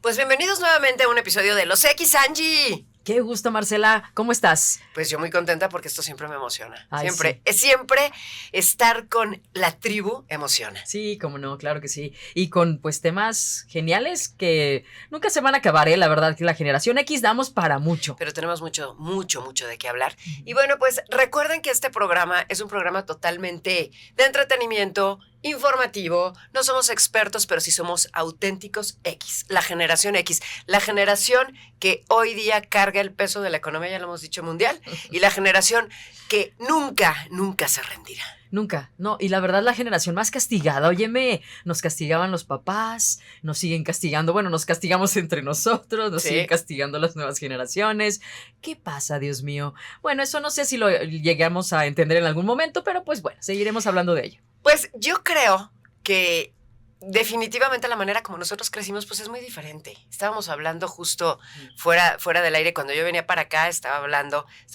Pues bienvenidos nuevamente a un episodio de Los X, Angie. Qué gusto, Marcela. ¿Cómo estás? Pues yo muy contenta porque esto siempre me emociona. Ay, Siempre estar con la tribu emociona. Sí, cómo no, claro que sí. Y con pues temas geniales que nunca se van a acabar, la verdad que la generación X damos para mucho. Pero tenemos mucho de qué hablar. Y bueno, pues recuerden que este programa es un programa totalmente de entretenimiento, informativo. No somos expertos, pero sí somos auténticos X, la generación X, la generación que hoy día carga el peso de la economía, ya lo hemos dicho, mundial, y la generación que nunca se rendirá. Nunca, no, y la verdad la generación más castigada, óyeme, nos castigaban los papás, nos siguen castigando, bueno, nos castigamos entre nosotros, nos siguen castigando las nuevas generaciones. ¿Qué pasa, Dios mío? Bueno, eso no sé si lo llegamos a entender en algún momento, pero pues bueno, seguiremos hablando de ello. Pues yo creo que definitivamente la manera como nosotros crecimos pues es muy diferente. Estábamos hablando justo fuera del aire, cuando yo venía para acá estaba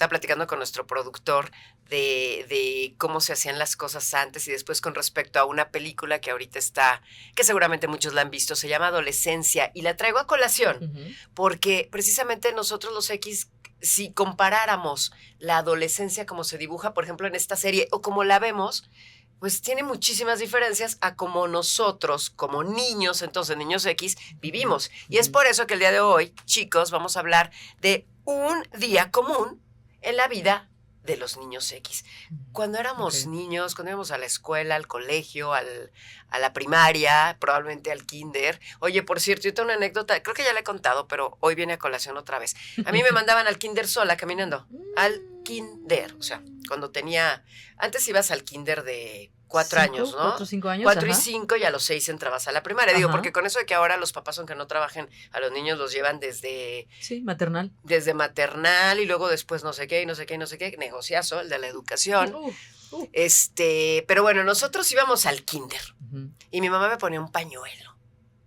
platicando con nuestro productor de cómo se hacían las cosas antes y después con respecto a una película que ahorita está, que seguramente muchos la han visto, se llama Adolescencia, y la traigo a colación porque precisamente nosotros los X, si comparáramos la adolescencia como se dibuja, por ejemplo, en esta serie o como la vemos, pues tiene muchísimas diferencias a como nosotros, como niños, entonces niños X, vivimos. Y es por eso que el día de hoy, chicos, vamos a hablar de un día común en la vida de los niños X. Cuando éramos niños, cuando íbamos a la escuela, al colegio, a la primaria, probablemente al kinder. Oye, por cierto, yo tengo una anécdota, creo que ya la he contado, pero hoy viene a colación otra vez. A mí me mandaban al kinder sola, caminando. Al kinder, o sea, cuando antes ibas al kinder de 4 años, ¿no? 4 o 5 años. 4 y 5 y a los 6 entrabas a la primaria. Digo, porque con eso de que ahora los papás, aunque no trabajen, a los niños los llevan desde... Sí, maternal. Desde maternal y luego después no sé qué, negociazo, el de la educación. Pero bueno, nosotros íbamos al kinder y mi mamá me ponía un pañuelo.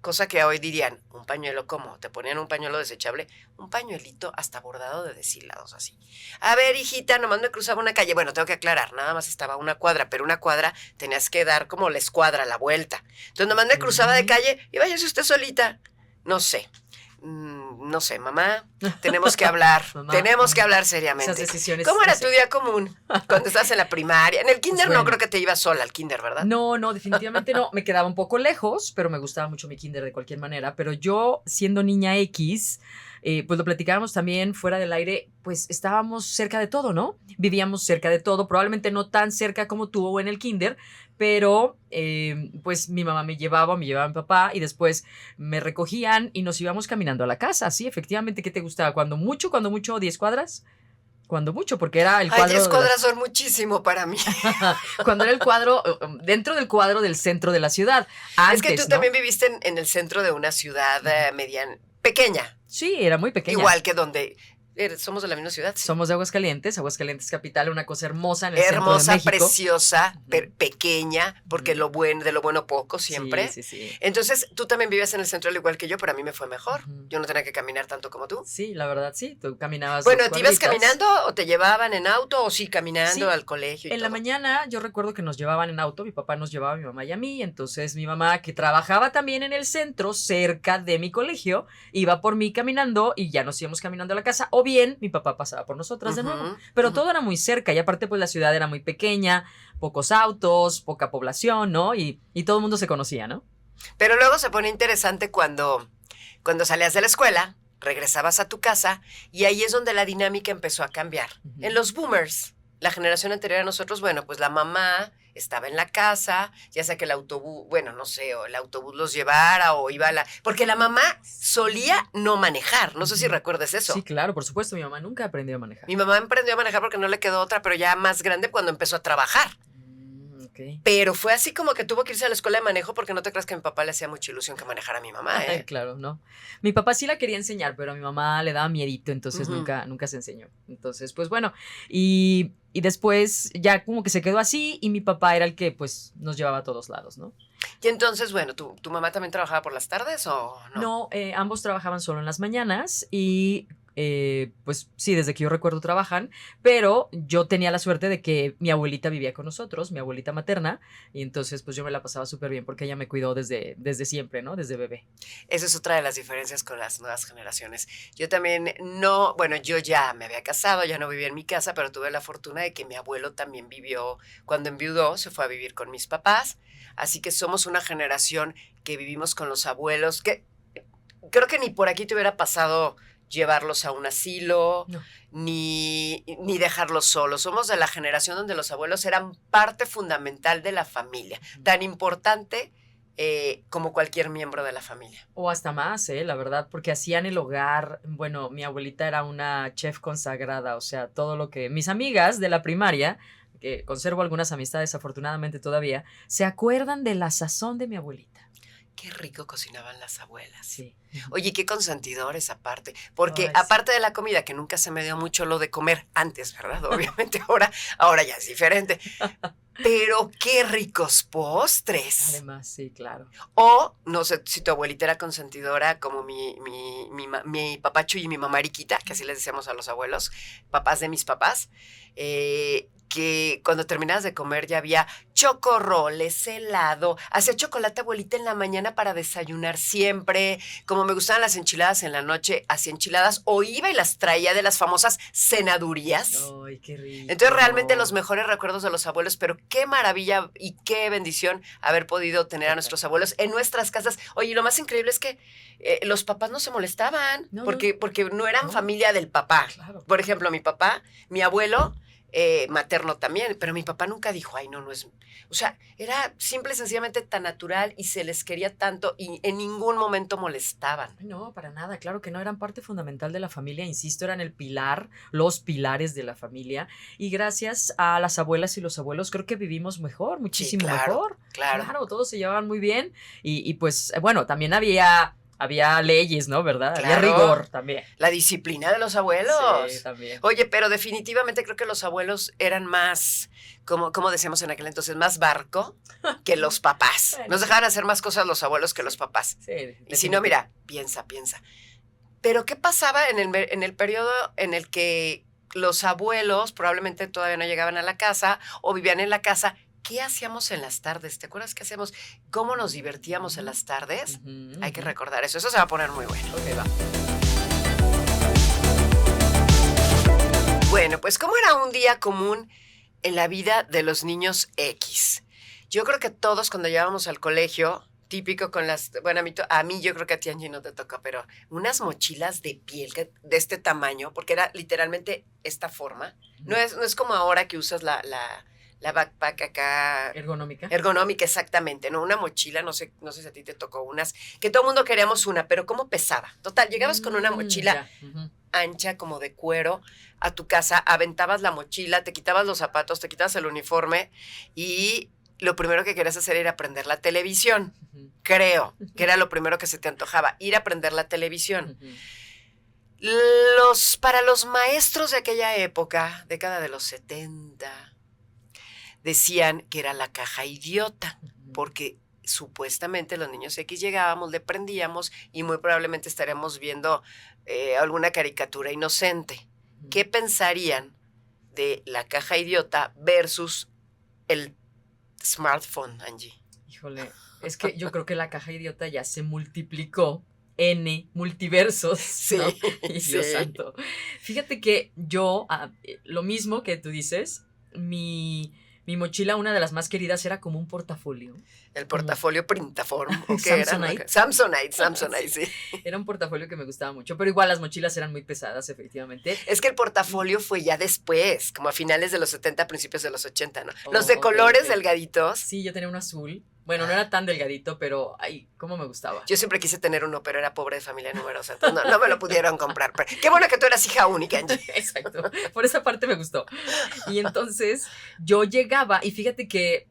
Cosa que hoy dirían, ¿un pañuelo cómo? ¿Te ponían un pañuelo desechable? Un pañuelito hasta bordado de deshilados, así. A ver, hijita, nomás me cruzaba una calle. Bueno, tengo que aclarar, nada más estaba una cuadra, pero una cuadra tenías que dar como la escuadra, la vuelta. Entonces nomás me cruzaba de calle y váyase usted solita. No sé, mamá, tenemos que hablar, seriamente. Esas decisiones. ¿Cómo era tu día común cuando estabas en la primaria? En el kinder pues no creo que te ibas sola al kinder, ¿verdad? No, definitivamente no. Me quedaba un poco lejos, pero me gustaba mucho mi kinder de cualquier manera. Pero yo, siendo niña X, pues lo platicábamos también fuera del aire, pues estábamos cerca de todo, ¿no? Vivíamos cerca de todo, probablemente no tan cerca como tú en el kinder, pero pues mi mamá me llevaba mi papá y después me recogían y nos íbamos caminando a la casa. Sí, efectivamente, ¿qué te gustaba? Cuando mucho, 10 cuadras. Cuando mucho, porque era el cuadro... 10 cuadras son muchísimo para mí. Cuando era el cuadro, dentro del cuadro del centro de la ciudad. Antes, es que tú también viviste en el centro de una ciudad pequeña. Sí, era muy pequeña. Igual que donde... Somos de la misma ciudad. ¿Sí? Somos de Aguascalientes capital, una cosa hermosa en el centro de México. Hermosa, preciosa, pequeña, porque de lo bueno poco siempre. Sí. Entonces, tú también vivías en el centro al igual que yo, pero a mí me fue mejor. Yo no tenía que caminar tanto como tú. Sí, la verdad, sí, tú caminabas. Bueno, ¿te ibas caminando o te llevaban en auto o sí caminando al colegio? En la mañana yo recuerdo que nos llevaban en auto, mi papá nos llevaba, mi mamá y a mí, entonces mi mamá, que trabajaba también en el centro, cerca de mi colegio, iba por mí caminando y ya nos íbamos caminando a la casa, o bien mi papá pasaba por nosotras de nuevo, pero todo era muy cerca y aparte pues la ciudad era muy pequeña, pocos autos, poca población, ¿no? Y todo el mundo se conocía, ¿no? Pero luego se pone interesante cuando salías de la escuela, regresabas a tu casa y ahí es donde la dinámica empezó a cambiar. En los boomers, la generación anterior a nosotros, bueno, pues la mamá estaba en la casa, ya sea que el autobús, bueno, no sé, o el autobús los llevara o iba porque la mamá solía no manejar, no sé si recuerdas eso. Sí, claro, por supuesto, mi mamá nunca aprendió a manejar. Mi mamá aprendió a manejar porque no le quedó otra, pero ya más grande cuando empezó a trabajar. Pero fue así como que tuvo que irse a la escuela de manejo porque no te creas que a mi papá le hacía mucha ilusión que manejara a mi mamá, ¿eh? Claro, no. Mi papá sí la quería enseñar, pero a mi mamá le daba miedito, entonces nunca se enseñó. Entonces, pues bueno, y después ya como que se quedó así y mi papá era el que pues nos llevaba a todos lados, ¿no? Y entonces, bueno, ¿tu mamá también trabajaba por las tardes o no? No, ambos trabajaban solo en las mañanas y pues sí, desde que yo recuerdo trabajan, pero yo tenía la suerte de que mi abuelita vivía con nosotros, mi abuelita materna, y entonces pues yo me la pasaba súper bien porque ella me cuidó desde siempre, ¿no? Desde bebé. Esa es otra de las diferencias con las nuevas generaciones. Yo también no, bueno, yo ya me había casado, ya no vivía en mi casa, pero tuve la fortuna de que mi abuelo también vivió, cuando enviudó, se fue a vivir con mis papás. Así que somos una generación que vivimos con los abuelos, que creo que ni por aquí te hubiera pasado llevarlos a un asilo, No. ni dejarlos solos. Somos de la generación donde los abuelos eran parte fundamental de la familia, tan importante como cualquier miembro de la familia. O hasta más, la verdad, porque hacían el hogar. Bueno, mi abuelita era una chef consagrada, o sea, todo lo que mis amigas de la primaria, que conservo algunas amistades afortunadamente todavía, se acuerdan de la sazón de mi abuelita. Qué rico cocinaban las abuelas. Sí. Oye, qué consentidores aparte, porque Ay, aparte de la comida, que nunca se me dio mucho lo de comer antes, ¿verdad? Obviamente ahora ya es diferente. Pero qué ricos postres. Además, sí, claro. O, no sé si tu abuelita era consentidora como mi papacho y mi mamá Riquita, que así les decíamos a los abuelos, papás de mis papás, que cuando terminabas de comer ya había chocorroles, helado, hacía chocolate abuelita en la mañana para desayunar siempre, como me gustaban las enchiladas en la noche, hacía enchiladas o iba y las traía de las famosas cenadurías. Ay, qué rico. Entonces realmente los mejores recuerdos de los abuelos, pero qué maravilla y qué bendición haber podido tener a nuestros abuelos en nuestras casas. Oye, y lo más increíble es que los papás no se molestaban porque no eran familia del papá. Claro. Por ejemplo, mi papá, mi abuelo materno también, pero mi papá nunca dijo, ay, no es... O sea, era simple y sencillamente tan natural y se les quería tanto y en ningún momento molestaban. No, para nada, claro que no, eran parte fundamental de la familia, insisto, eran el pilar, los pilares de la familia, y gracias a las abuelas y los abuelos creo que vivimos mejor, muchísimo mejor. Claro. Todos se llevaban muy bien y pues, bueno, también había leyes, ¿no? ¿Verdad? Claro. Había rigor también. La disciplina de los abuelos. Sí, también. Oye, pero definitivamente creo que los abuelos eran más, como decíamos en aquel entonces, más barco que los papás. Bueno. Nos dejaban hacer más cosas los abuelos que los papás. Sí, Y si no, mira, piensa. Pero ¿qué pasaba en el periodo en el que los abuelos probablemente todavía no llegaban a la casa o vivían en la casa? ¿Qué hacíamos en las tardes? ¿Te acuerdas qué hacíamos? ¿Cómo nos divertíamos en las tardes? Hay que recordar eso. Eso se va a poner muy bueno. Ok, va. Bueno, pues ¿cómo era un día común en la vida de los niños X? Yo creo que todos cuando llegábamos al colegio, típico con las... Bueno, a mí yo creo que a ti, Angie, no te toca, pero unas mochilas de piel de este tamaño, porque era literalmente esta forma. No es como ahora que usas la backpack acá. Ergonómica. Ergonómica, exactamente, ¿no? Una mochila, no sé si a ti te tocó unas, que todo el mundo queríamos una, pero ¿cómo pesaba? Total, llegabas con una mochila ancha, como de cuero, a tu casa, aventabas la mochila, te quitabas los zapatos, te quitabas el uniforme y lo primero que querías hacer era prender la televisión. Creo que era lo primero que se te antojaba, ir a prender la televisión. Para los maestros de aquella época, década de los 70, decían que era la caja idiota, porque supuestamente los niños X llegábamos, le prendíamos y muy probablemente estaríamos viendo alguna caricatura inocente. ¿Qué pensarían de la caja idiota versus el smartphone, Angie? Híjole, es que yo creo que la caja idiota ya se multiplicó N multiversos, ¿no? Y Dios santo. Fíjate que yo, lo mismo que tú dices, mi mochila, una de las más queridas, era como un portafolio. El portafolio Printaform. ¿O qué Samsonite. era? Samsonite, sí. Era un portafolio que me gustaba mucho, pero igual las mochilas eran muy pesadas, efectivamente. Es que el portafolio fue ya después, como a finales de los 70, principios de los 80, ¿no? Los de colores delgaditos. Sí, yo tenía un azul. Bueno, no era tan delgadito, pero ay, cómo me gustaba. Yo siempre quise tener uno, pero era pobre de familia numerosa, entonces no me lo pudieron comprar. Pero qué bueno que tú eras hija única, Angie. Exacto, por esa parte me gustó. Y entonces yo llegaba, y fíjate que,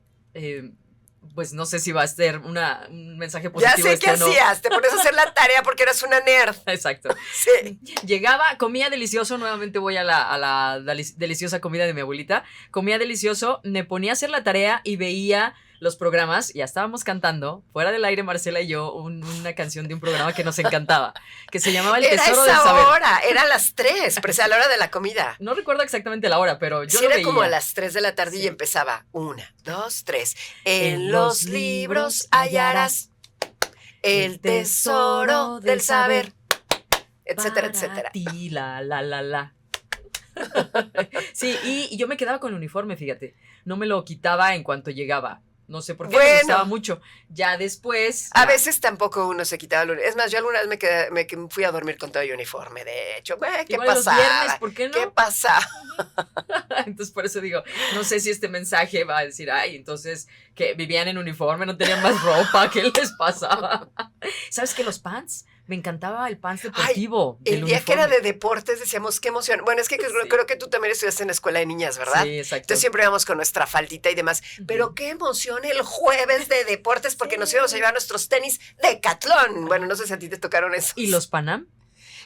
pues no sé si va a ser un mensaje positivo. Ya sé qué hacías, te pones a hacer la tarea porque eras una nerd. Exacto. Sí. Llegaba, comía delicioso, nuevamente voy a la deliciosa comida de mi abuelita, comía delicioso, me ponía a hacer la tarea y veía los programas, ya estábamos cantando, fuera del aire, Marcela y yo, una canción de un programa que nos encantaba, que se llamaba El Tesoro del Saber. Era a las 3, pero a la hora de la comida. No recuerdo exactamente la hora, pero yo sí, lo era veía. como a las 3 de la tarde y empezaba 1, 2, 3. En los libros hallarás el tesoro del saber, etcétera, etcétera. Ti, la. Sí, y yo me quedaba con el uniforme, fíjate. No me lo quitaba en cuanto llegaba. No sé por qué, me gustaba mucho. Ya después... A veces tampoco uno se quitaba el uniforme. Es más, yo alguna vez me fui a dormir con todo el uniforme, de hecho. ¿Qué igual pasaba? Los viernes, ¿por qué no? ¿Qué pasa? Entonces, por eso digo, no sé si este mensaje va a decir, ay, entonces, que vivían en uniforme, no tenían más ropa, ¿qué les pasaba? ¿Sabes qué? Los pants, me encantaba el pants deportivo. Ay, el día uniforme. Que era de deportes decíamos, qué emoción. Bueno, es que creo que tú también estudiaste en la escuela de niñas, ¿verdad? Sí, exacto. Entonces siempre íbamos con nuestra faldita y demás. Pero qué emoción el jueves de deportes, porque nos íbamos a llevar nuestros tenis Decathlon. Bueno, no sé si a ti te tocaron eso. ¿Y los Panam?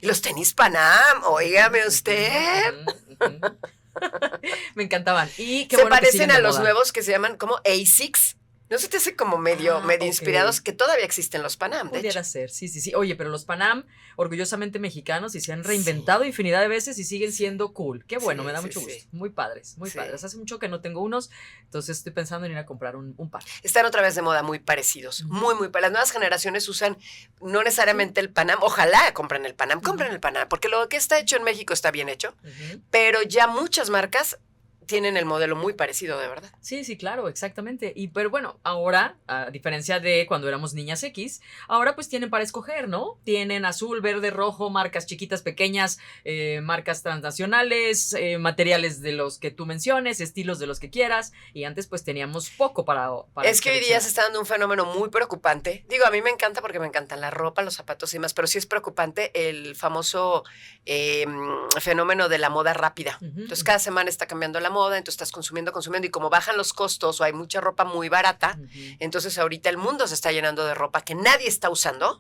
Los tenis Panam, óigame usted. Me encantaban. Y qué se bueno parecen que a los moda. nuevos que se llaman como ASICS. ¿No se te hace como medio inspirados que todavía existen los Panam? Pudiera ser, sí. Oye, pero los Panam, orgullosamente mexicanos, y se han reinventado infinidad de veces y siguen siendo cool. Qué bueno, me da mucho gusto. Muy padres, muy padres. Hace mucho que no tengo unos, entonces estoy pensando en ir a comprar un par. Están otra vez de moda muy parecidos, muy parecidos. Las nuevas generaciones usan no necesariamente el Panam, ojalá compren el Panam, porque lo que está hecho en México está bien hecho, pero ya muchas marcas tienen el modelo muy parecido, de verdad. Sí, claro, exactamente. Pero bueno, ahora, a diferencia de cuando éramos niñas X, ahora pues tienen para escoger, ¿no? Tienen azul, verde, rojo, marcas chiquitas, pequeñas, marcas transnacionales, materiales de los que tú menciones, estilos de los que quieras, y antes pues teníamos poco para es que hoy día se está dando un fenómeno muy preocupante. Digo, a mí me encanta porque me encantan la ropa, los zapatos y demás, pero sí es preocupante el famoso fenómeno de la moda rápida. Entonces cada semana está cambiando la moda, entonces estás consumiendo, y como bajan los costos o hay mucha ropa muy barata, entonces ahorita el mundo se está llenando de ropa que nadie está usando,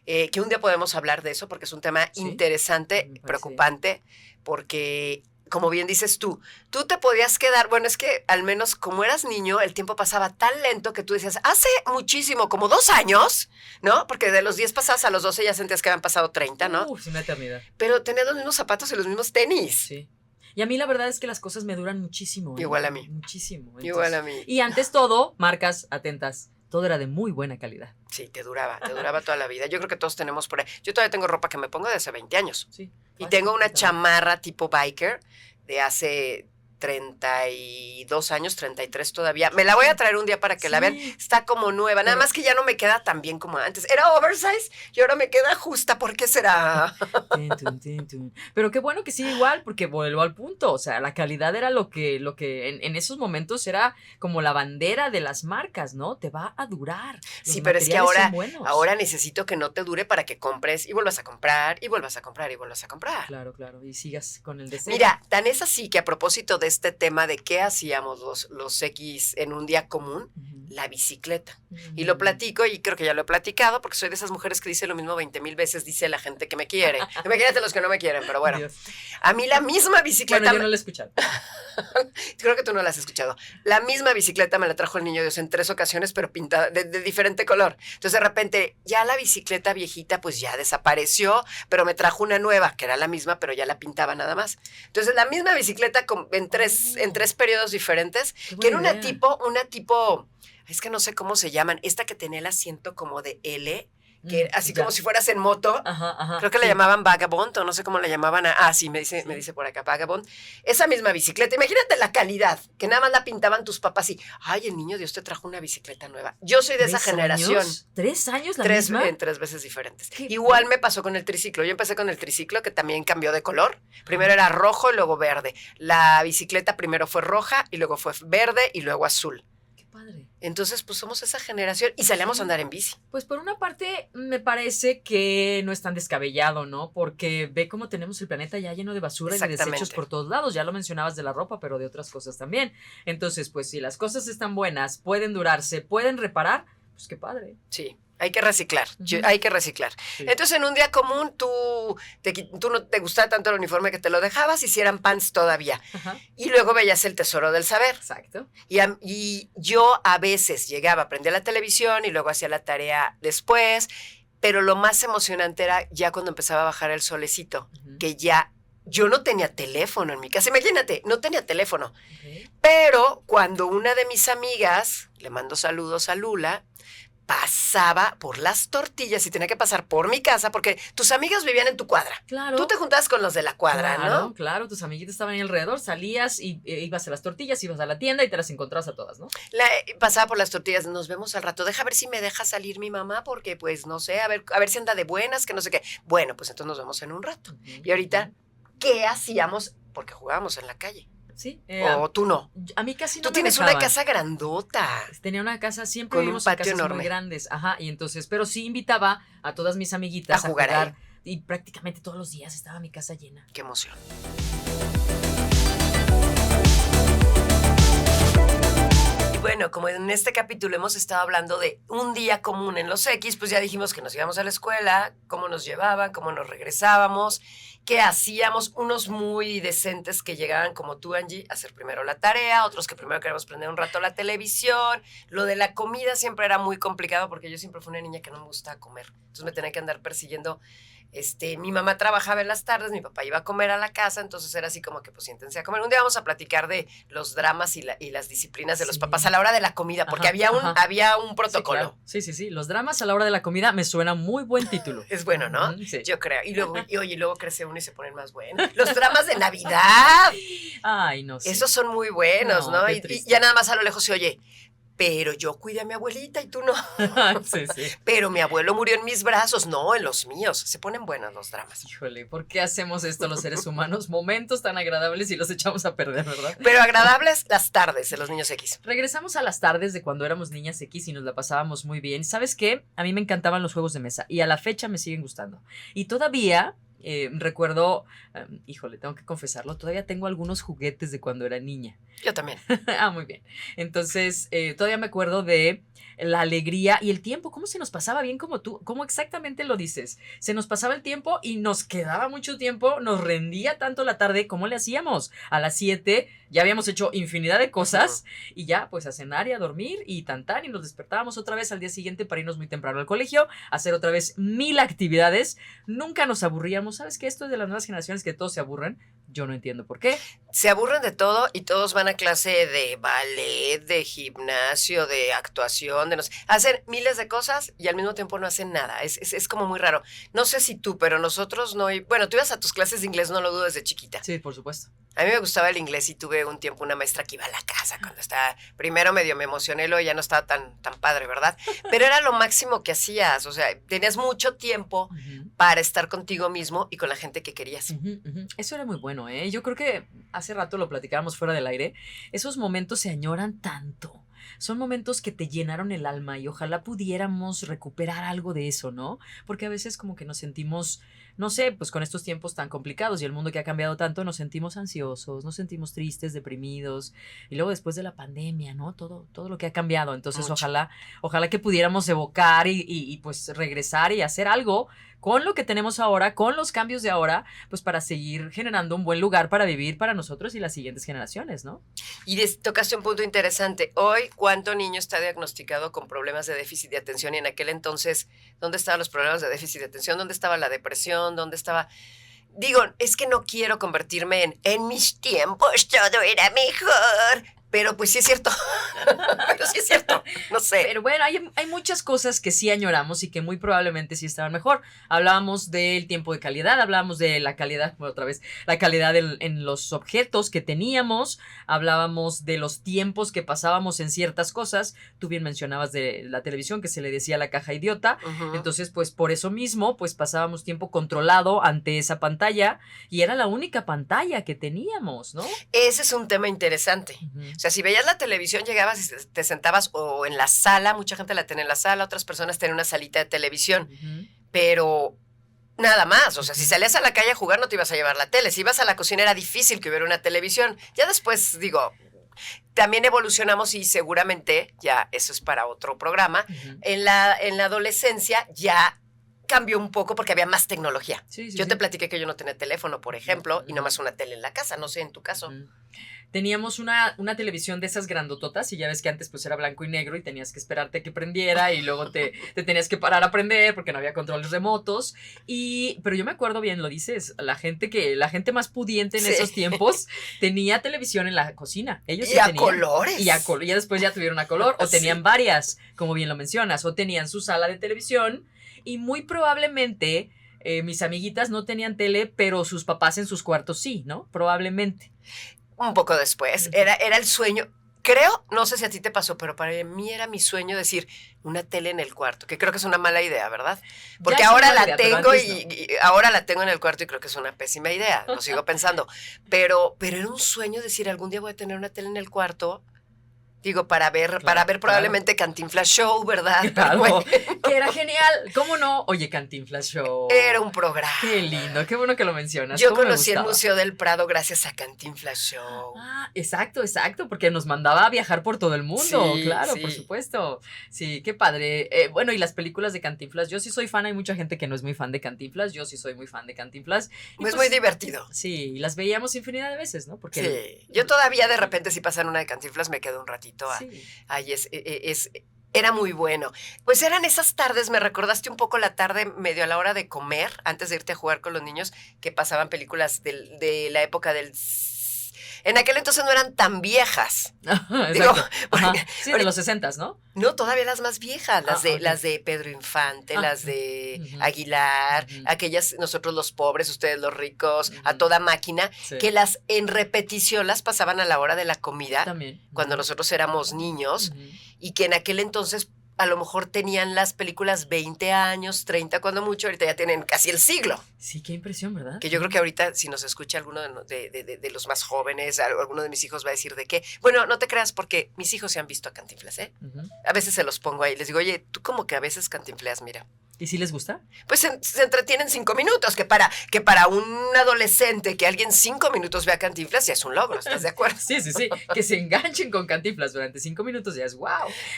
que un día podemos hablar de eso porque es un tema interesante, preocupante, porque como bien dices tú te podías quedar, bueno, es que al menos como eras niño, el tiempo pasaba tan lento que tú decías, hace muchísimo, como 2 años, ¿no? Porque de los 10 pasabas a los 12 ya sentías que habían pasado 30, ¿no? Es una eternidad. Pero tenías los mismos zapatos y los mismos tenis. Sí. Y a mí la verdad es que las cosas me duran muchísimo. Igual a mí. Muchísimo. Entonces, igual a mí. Y antes todo, marcas atentas, todo era de muy buena calidad. Sí, te duraba toda la vida. Yo creo que todos tenemos por ahí. Yo todavía tengo ropa que me pongo de hace 20 años. Sí. Y tengo una chamarra tipo biker de hace 32 años, 33 todavía. Me la voy a traer un día para que la vean. Está como nueva, nada más que ya no me queda tan bien como antes. Era oversize y ahora me queda justa. ¿Por qué será? Pero qué bueno que sigue igual, porque vuelvo al punto. O sea, la calidad era lo que en esos momentos era como la bandera de las marcas, ¿no? Te va a durar. Sí, pero es que ahora necesito que no te dure para que compres y vuelvas a comprar y vuelvas a comprar y vuelvas a comprar. Claro. Y sigas con el deseo. Mira, tan es así que a propósito de este tema de qué hacíamos los X en un día común, la bicicleta. Y lo platico y creo que ya lo he platicado porque soy de esas mujeres que dice lo mismo 20,000 veces, dice la gente que me quiere. Imagínate los que no me quieren, pero bueno. Dios. A mí la misma bicicleta... Bueno, yo no la he escuchado. Creo que tú no la has escuchado. La misma bicicleta me la trajo el niño Dios en 3 ocasiones, pero pintada de diferente color. Entonces de repente ya la bicicleta viejita pues ya desapareció, pero me trajo una nueva, que era la misma, pero ya la pintaba nada más. Entonces la misma bicicleta en tres periodos diferentes, que era una tipo, es que no sé cómo se llaman, esta que tenía el asiento como de L, que así como si fueras en moto, creo que la llamaban Vagabond, o no sé cómo la llamaban, sí, me dice por acá, Vagabond, esa misma bicicleta, imagínate la calidad, que nada más la pintaban tus papás y, ay, el niño Dios te trajo una bicicleta nueva. Yo soy de esa generación. ¿3 años la misma? En 3 veces diferentes. Igual me pasó con el triciclo, yo empecé con el triciclo que también cambió de color, primero era rojo y luego verde, la bicicleta primero fue roja y luego fue verde y luego azul. Padre. Entonces, pues somos esa generación y salíamos a andar en bici. Pues por una parte me parece que no es tan descabellado, ¿no? Porque ve cómo tenemos el planeta ya lleno de basura y de desechos por todos lados. Ya lo mencionabas de la ropa, pero de otras cosas también. Entonces, pues si las cosas están buenas, pueden durarse, pueden reparar, pues qué padre. Sí, hay que reciclar, Ujú. hay que reciclar. Sí. Entonces, en un día común, tú no te gustaba tanto el uniforme que te lo dejabas, y si eran pants todavía. Ajá, Y luego veías el tesoro del saber. exacto. Y yo a veces llegaba, prendía la televisión y luego hacía la tarea después, pero lo más emocionante era ya cuando empezaba a bajar el solecito, Ujú. que ya yo no tenía teléfono en mi casa. Imagínate, no tenía teléfono. Ok. Pero cuando una de mis amigas, le mando saludos a Lula, pasaba por las tortillas y tenía que pasar por mi casa porque tus amigas vivían en tu cuadra. Claro. Tú te juntabas con los de la cuadra, Claro, ¿no? claro, tus amiguitos estaban ahí alrededor, salías y ibas a las tortillas, ibas a la tienda y te las encontrabas a todas, ¿no? Pasaba por las tortillas, nos vemos al rato, deja ver si me deja salir mi mamá porque pues no sé, a ver si anda de buenas, que no sé qué. Bueno, pues entonces nos vemos en un rato. Ujú, Y ahorita, ujú. ¿qué hacíamos? Porque jugábamos en la calle. Sí, O tú no. a mí casi no Tú me tienes una dejaban. casa grandota. Tenía una casa, siempre Con un vivimos en patio casas muy enorme. grandes, ajá, y entonces, pero sí invitaba a todas mis amiguitas A jugar ahí. y prácticamente todos los días estaba mi casa llena. Qué emoción. Y bueno, como en este capítulo hemos estado hablando de un día común en los X, pues ya dijimos que nos íbamos a la escuela, cómo nos llevaban, cómo nos regresábamos, qué hacíamos, unos muy decentes que llegaban como tú, Angie, a hacer primero la tarea, otros que primero queríamos prender un rato la televisión. Lo de la comida siempre era muy complicado porque yo siempre fui una niña que no me gustaba comer, entonces me tenía que andar persiguiendo. Mi mamá trabajaba en las tardes, mi papá iba a comer a la casa, entonces era así como que pues siéntense a comer. Un día vamos a platicar de los dramas y las disciplinas de los Sí. papás a la hora de la comida, porque Ajá, había un Sí, protocolo. claro. Sí. Los dramas a la hora de la comida me suena muy buen título. Es bueno, ¿no? Ujú, sí. Yo creo. Y luego crece uno y se ponen más buenos. Los dramas de Navidad. Ay, no sé. Esos son muy buenos, No, ¿no? qué Y triste. ya nada más a lo lejos se oye, pero yo cuidé a mi abuelita y tú no. Sí. Pero mi abuelo murió en mis brazos, no, en los míos. Se ponen buenos los dramas. Híjole, ¿por qué hacemos esto los seres humanos? Momentos tan agradables y los echamos a perder, ¿verdad? Pero agradables las tardes de los niños X. Regresamos a las tardes de cuando éramos niñas X y nos la pasábamos muy bien. ¿Sabes qué? A mí me encantaban los juegos de mesa y a la fecha me siguen gustando. Y todavía recuerdo, híjole, tengo que confesarlo, todavía tengo algunos juguetes de cuando era niña. Yo también. Ah, muy bien. Entonces, todavía me acuerdo de la alegría y el tiempo, cómo se nos pasaba bien como tú, cómo exactamente lo dices. Se nos pasaba el tiempo y nos quedaba mucho tiempo, nos rendía tanto la tarde, ¿cómo le hacíamos? A las 7 ya habíamos hecho infinidad de cosas y ya, pues a cenar y a dormir y y nos despertábamos otra vez al día siguiente para irnos muy temprano al colegio, hacer otra vez 1000 actividades. Nunca nos aburríamos. ¿Sabes qué? Esto es de las nuevas generaciones que todos se aburren. Yo no entiendo por qué. Se aburren de todo y todos van a clase de ballet, de gimnasio, de actuación, de no sé. Hacen miles de cosas y al mismo tiempo no hacen nada. Es como muy raro. No sé si tú, pero nosotros no. Bueno, tú ibas a tus clases de inglés, no lo dudo, desde chiquita. Sí, por supuesto. A mí me gustaba el inglés y tuve un tiempo una maestra que iba a la casa cuando estaba. Primero medio me emocioné, luego ya no estaba tan padre, ¿verdad? Pero era lo máximo que hacías. O sea, tenías mucho tiempo para estar contigo mismo y con la gente que querías. Eso era muy bueno, ¿eh? Yo creo que hace rato lo platicábamos fuera del aire. Esos momentos se añoran tanto. Son momentos que te llenaron el alma y ojalá pudiéramos recuperar algo de eso, ¿no? Porque a veces como que nos sentimos, no sé, pues con estos tiempos tan complicados y el mundo que ha cambiado tanto, nos sentimos ansiosos, nos sentimos tristes, deprimidos. Y luego después de la pandemia, ¿no? Todo lo que ha cambiado. Entonces Mucho. ojalá que pudiéramos evocar y pues regresar y hacer algo con lo que tenemos ahora, con los cambios de ahora, pues para seguir generando un buen lugar para vivir para nosotros y las siguientes generaciones, ¿no? Y tocaste un punto interesante. Hoy, ¿cuánto niño está diagnosticado con problemas de déficit de atención? Y en aquel entonces, ¿dónde estaban los problemas de déficit de atención? ¿Dónde estaba la depresión? ¿Dónde estaba...? Digo, es que no quiero convertirme en mis tiempos todo era mejor. Pero pues sí es cierto. Pero sí es cierto. No sé. Pero bueno, hay muchas cosas que sí añoramos y que muy probablemente sí estaban mejor. Hablábamos del tiempo de calidad, hablábamos de la calidad, bueno, otra vez, la calidad en los objetos que teníamos, hablábamos de los tiempos que pasábamos en ciertas cosas. Tú bien mencionabas de la televisión que se le decía la caja idiota. Entonces, pues por eso mismo, pues pasábamos tiempo controlado ante esa pantalla y era la única pantalla que teníamos, ¿no? Ese es un tema interesante. O sea, si veías la televisión, llegabas y te sentabas o en la sala, mucha gente la tenía en la sala, otras personas tenían una salita de televisión, pero nada más. O sea, si salías a la calle a jugar, no te ibas a llevar la tele. Si ibas a la cocina, era difícil que hubiera una televisión. Ya después, digo, También evolucionamos y seguramente, ya eso es para otro programa, en la adolescencia ya cambió un poco porque había más tecnología. Sí, Yo te platiqué que yo no tenía teléfono, por ejemplo, y nomás una tele en la casa, no sé, en tu caso. Teníamos una televisión de esas grandototas y ya ves que antes pues era blanco y negro y tenías que esperarte que prendiera y luego te tenías que parar a prender porque no había controles remotos. Pero yo me acuerdo bien, lo dices, la gente más pudiente en esos tiempos tenía televisión en la cocina. Ellos y sí a tenían. colores. Y ya después ya tuvieron a color o tenían varias, como bien lo mencionas, o tenían su sala de televisión y muy probablemente mis amiguitas no tenían tele, pero sus papás en sus cuartos sí, ¿no? Probablemente. Un poco después. Era el sueño. Creo, no sé si a ti te pasó, pero para mí era mi sueño decir una tele en el cuarto, que creo que es una mala idea, ¿verdad? Porque ahora la tengo y ahora la tengo en el cuarto y creo que es una pésima idea, lo sigo pensando. Pero era un sueño decir algún día voy a tener una tele en el cuarto. Digo, para ver probablemente Cantinflas Show, ¿verdad? Claro, que era genial. ¿Cómo no? Oye, Cantinflas Show. Era un programa. Qué lindo, qué bueno que lo mencionas. Yo conocí el Museo del Prado gracias a Cantinflas Show. Exacto, porque nos mandaba a viajar por todo el mundo, sí, claro, sí. Por supuesto. Sí, qué padre. Bueno, y las películas de Cantinflas, yo sí soy fan, hay mucha gente que no es muy fan de Cantinflas, yo sí soy muy fan de Cantinflas. Pues muy divertido. Sí, las veíamos infinidad de veces, ¿no? Porque sí, yo todavía de repente si pasan una de Cantinflas me quedo un ratito Ay, era muy bueno. Pues eran esas tardes, me recordaste un poco la tarde medio a la hora de comer, antes de irte a jugar con los niños, que pasaban películas de la época del... En aquel entonces no eran tan viejas. Digo, sí, de los 60s, ¿no? No, todavía las más viejas, las de Pedro Infante, las de Aguilar, aquellas, nosotros los pobres, ustedes los ricos, a toda máquina, que las en repetición las pasaban a la hora de la comida, también. Cuando nosotros éramos niños, y que en aquel entonces a lo mejor tenían las películas 20 años, 30 cuando mucho, ahorita ya tienen casi el siglo. Sí, qué impresión, ¿verdad? Que yo creo que ahorita, si nos escucha alguno de los más jóvenes, alguno de mis hijos va a decir de qué. Bueno, no te creas porque mis hijos se han visto a Cantinflas, ¿eh? A veces se los pongo ahí, les digo, oye, tú como que a veces cantinfleas, mira. ¿Y si les gusta? Pues se entretienen 5 minutos, que para un adolescente que alguien 5 minutos vea Cantinflas ya es un logro, ¿estás de acuerdo? Sí, que se enganchen con Cantinflas durante 5 minutos ya es wow.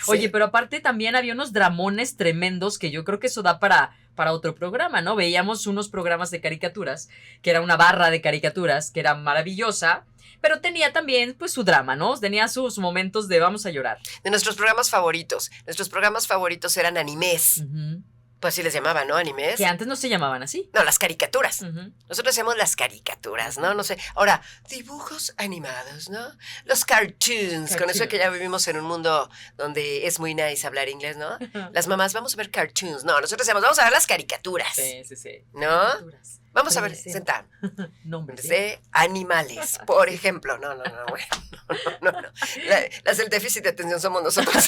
Oye, pero aparte también había unos dramones tremendos que yo creo que eso da para otro programa, ¿no? Veíamos unos programas de caricaturas, que era una barra de caricaturas, que era maravillosa, pero tenía también, pues, su drama, ¿no? Tenía sus momentos de vamos a llorar. De nuestros programas favoritos eran animes. Pues así les llamaban, ¿no? Animes. Que antes no se llamaban así. No, las caricaturas. Nosotros hacemos las caricaturas, ¿no? No sé. Ahora, dibujos animados, ¿no? Los cartoons. Con eso que ya vivimos en un mundo donde es muy nice hablar inglés, ¿no? Las mamás, vamos a ver cartoons. No, nosotros decimos, vamos a ver las caricaturas. Sí. ¿No? Caricaturas. Vamos a ver, sentad. Nombres de animales, por ejemplo. No, bueno. No. Las del déficit de atención somos nosotros.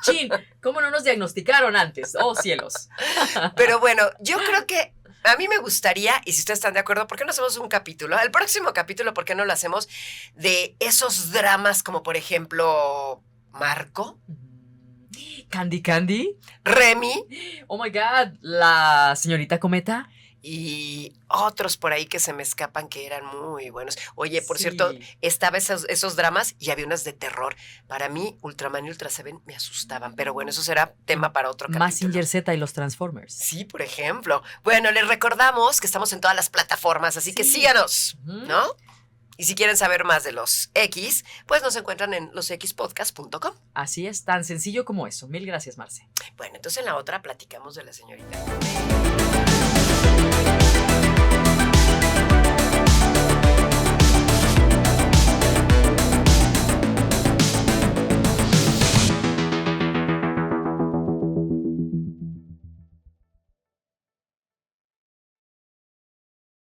Chin, ¿cómo no nos diagnosticaron antes? Oh, cielos. Pero bueno, yo creo que a mí me gustaría, y si ustedes están de acuerdo, ¿por qué no hacemos un capítulo? El próximo capítulo, ¿por qué no lo hacemos? De esos dramas como, por ejemplo, Marco. Candy. Remy. Oh my God, la señorita Cometa. Y otros por ahí que se me escapan que eran muy buenos. Oye, por cierto, estaba esos dramas y había unas de terror. Para mí, Ultraman y Ultra Seven me asustaban. Pero bueno, eso será tema para otro capítulo. Mazinger Z y los Transformers. Sí, por ejemplo. Bueno, les recordamos que estamos en todas las plataformas, así que síganos, ¿no? Y si quieren saber más de los X, pues nos encuentran en losxpodcast.com. Así es, tan sencillo como eso. Mil gracias, Marce. Bueno, entonces en la otra platicamos de la señorita.